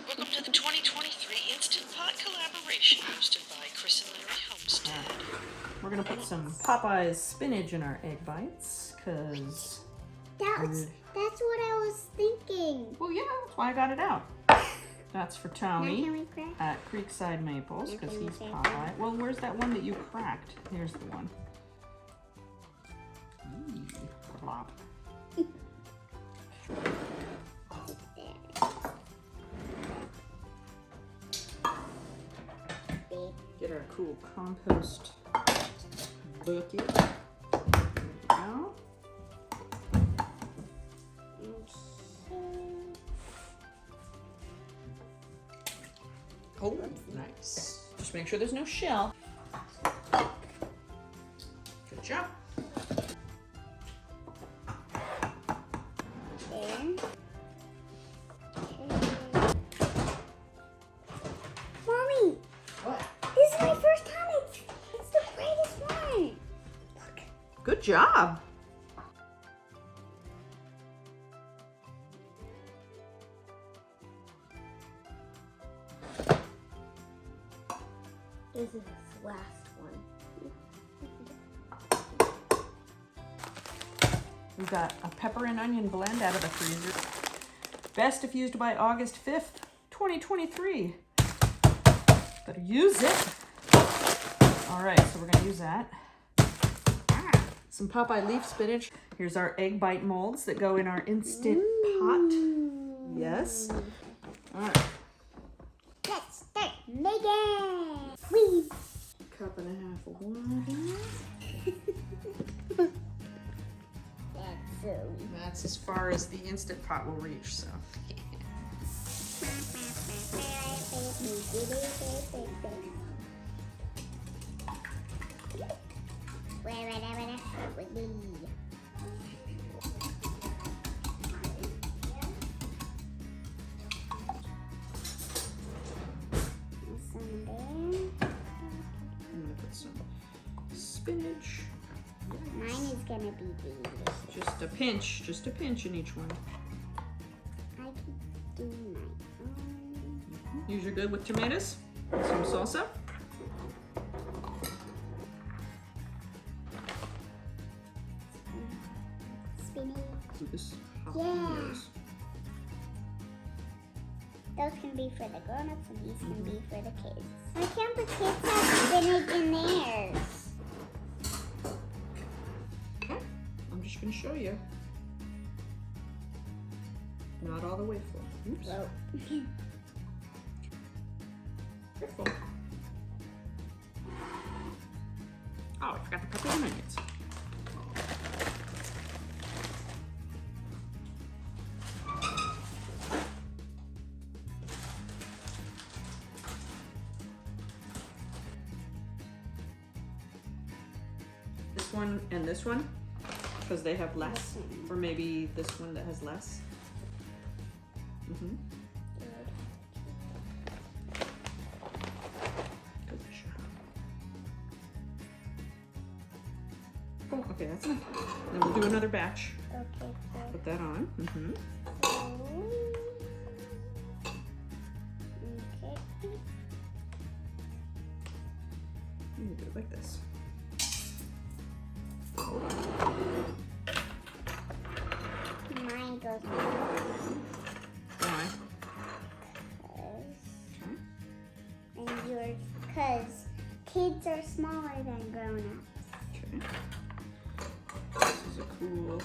Welcome to the 2023 Instant Pot collaboration hosted by Chris and Larry Homestead. We're gonna put some Popeye's spinach in our egg bites, cause that's what I was thinking. well, yeah, that's why I got it out. That's for Tony at Creekside Maples, because he's Popeye. Well, where's that one that you cracked? Here's the one. Plop. Get our cool compost bucket. There we go. Oh, nice. Just make sure there's no shell. Good job. Mommy! What? This is my first time. It's the greatest one. Look. Good job. This is the last one. We've got a pepper and onion blend out of the freezer. Best if used by August 5th, 2023. Better use it. All right, so we're gonna use that. Some Popeye leaf spinach. Here's our egg bite molds that go in our Instant Pot. Yes. All right. Let's start making. Whee! Cup and a half of water. That's as far as the Instant Pot will reach, so. I'm gonna put some spinach. Mine is gonna be these. Just a pinch in each one. I can do my own. Use your good with tomatoes. Some salsa. Spinach. Do this. Yeah. Those can be for the grown-ups and these can be for the kids. Why can't the kids have spinach in theirs? Okay, I'm just gonna show you. Not all the way full. Oops. Whoa. Careful. Oh, I forgot the peppers and onions. This one and this one, because they have less, or maybe this one that has less. Mm-hmm. Good job. Oh, okay, that's enough. Then we'll do another batch. Okay, Put that on. Mm-hmm. Okay. You do it like this. Hold on. Mine goes Why? and yours, because kids are smaller than grown-ups. Okay. This is a cool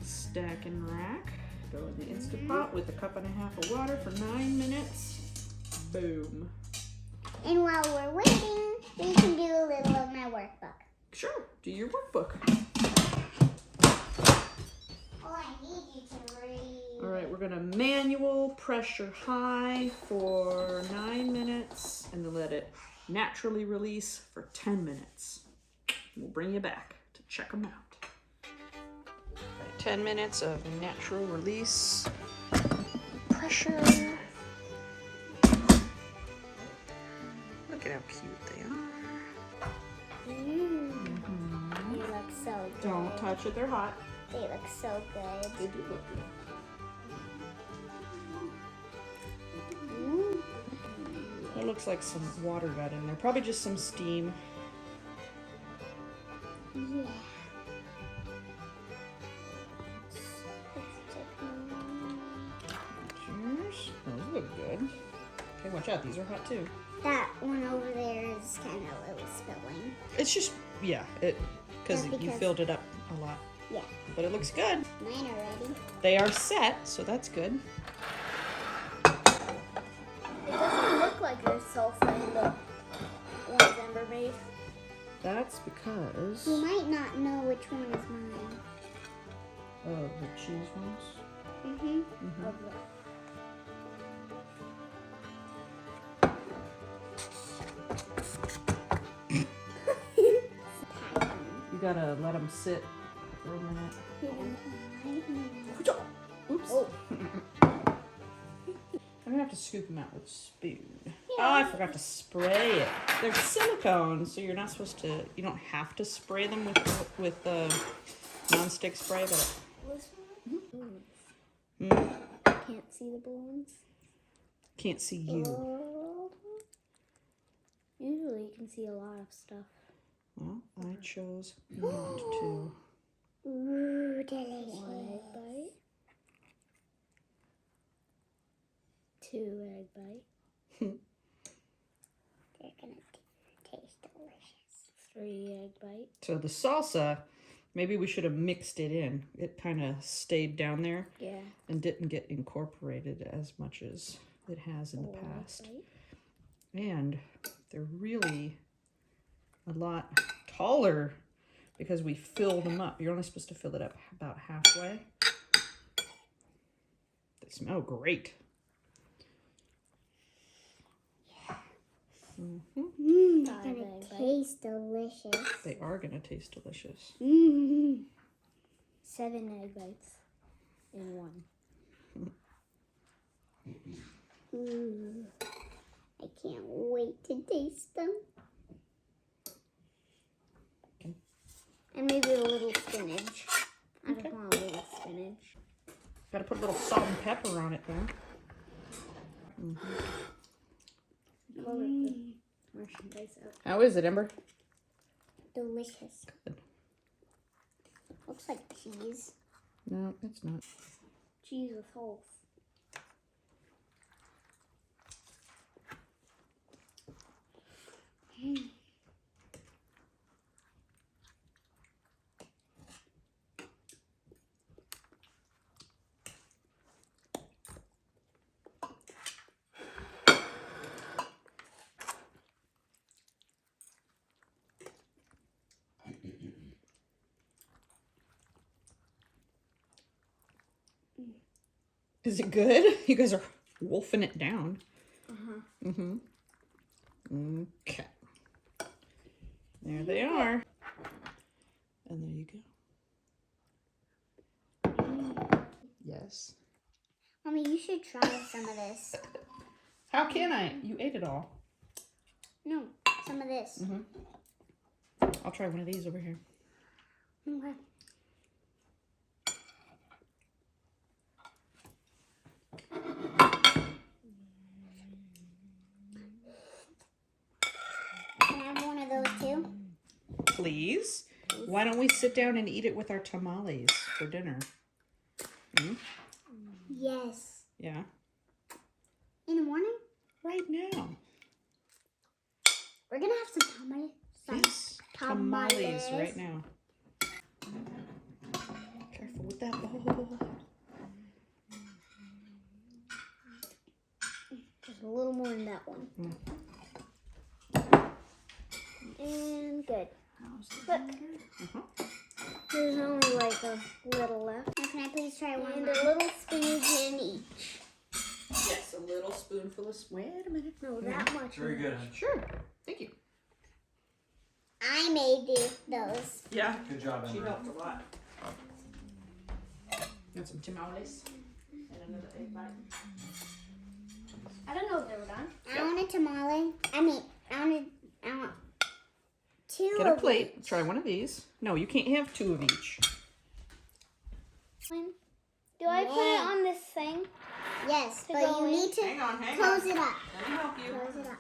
stack and rack. Go in the Instant Pot with a cup and a half of water for 9 minutes. Boom. And while we're waiting, we can do a little of my workbook. Sure, do your workbook. Oh, I need you to read. All right, we're gonna manual pressure high for 9 minutes and then let it naturally release for 10 minutes. We'll bring you back to check them out. 10 minutes of natural release pressure. Look at how cute they are. They look so good. Don't touch it, they're hot. They look so good. They do look good. It looks like some water got in there. Probably just some steam. Yeah. Cheers. Those look good. Okay, watch out. These are hot too. That one over there is kind of really spilling. It's just, yeah, because you filled it up a lot. Yeah. But it looks good. Mine are ready. They are set, so that's good. It doesn't look like there's salsa in the ones Ember made. That's because You might not know which one is mine. the cheese ones. Mm-hmm. Of the You gotta let them sit for a minute. Oops. Oh. I'm gonna have to scoop them out with a spoon. Oh, I forgot to spray it. They're silicone, so you're not supposed to. You don't have to spray them with non-stick spray, but. Can't see the balloons. Can't see you. Usually you can see a lot of stuff. Well, I chose not to. Ooh, delicious. 1 egg bite. 2 egg bite. They're gonna taste delicious. 3 egg bite. So the salsa, maybe we should have mixed it in. It kind of stayed down there Yeah. and didn't get incorporated as much as it has in the 4 egg past. bite. And they're really a lot taller because we filled them up. You're only supposed to fill it up about halfway. They smell great. They're 5 gonna egg bite. taste delicious. They are gonna taste delicious. 7 egg bites in 1. Ooh, I can't wait to taste them. Okay. And maybe a little spinach. I just want a little spinach. Gotta put a little salt and pepper on it though. Pull the merchandise out. How is it, Ember? Delicious. Good. Looks like cheese. No, it's not. Cheese with holes. Is it good? You guys are wolfing it down. Okay. There they are. And there you go. Yes. Mommy, you should try some of this. How can I? You ate it all. No, some of this. I'll try one of these over here. Okay. Can I have one of those too? Please. Why don't we sit down and eat it with our tamales for dinner? Yes. Yeah. In the morning? Right now. We're gonna have some tamales. Yes. Tamales right now. Careful with that bowl. Just a little more than that one. And good. Look. There's only like a little left. Now, can I please try one? And a little spinach in each. Yes, a little spoonful of... Wait a minute. No, that much. Very good. Sure. Thank you. I made those. Yeah. Good job, She Emma. helped a lot. Got some tamales and another egg bite. I don't know if they were done. I want a tamale. I want two Get a of plate. each. Try one of these. No, you can't have 2 of each. Do I put it on this thing? Yes, To but go you in? need to Hang on. close it up. Let me help you. Close it up.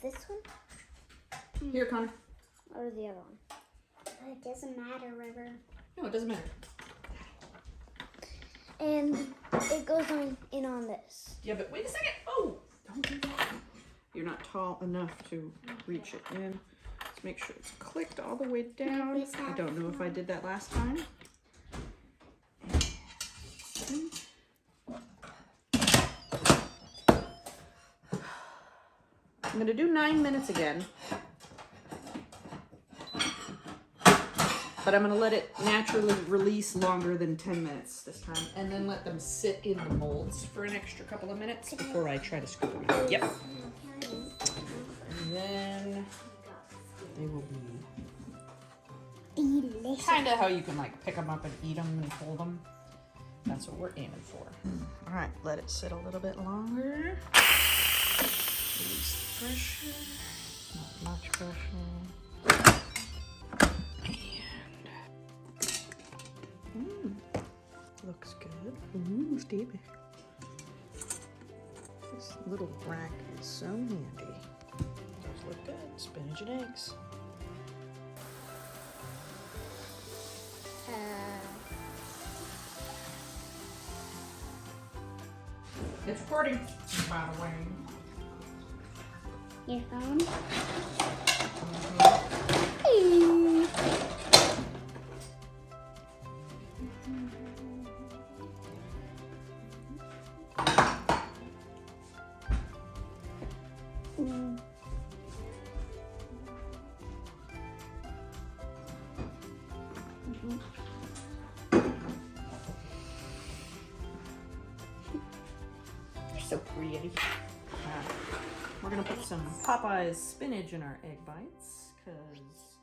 this one Here, Connor. or the other one? It doesn't matter, River. No, it doesn't matter. And it goes in on this. Yeah, but wait a second. Oh, don't do that. You're not tall enough to reach it in. Let's make sure it's clicked all the way down. I don't know if I did that last time. I'm gonna do 9 minutes again. But I'm gonna let it naturally release longer than 10 minutes this time, and then let them sit in the molds for an extra couple of minutes before I try to scoop them out. Yep. And then they will be Delicious. kind of how you can like pick them up and eat them and hold them. That's what we're aiming for. All right, let it sit a little bit longer. Release the pressure. Not much pressure. Looks good. Ooh, Stevie. This little rack is so handy. Those look good. Spinach and eggs. It's recording, by the way. Your phone? You're so pretty. We're gonna put some Popeye's spinach in our egg bites, because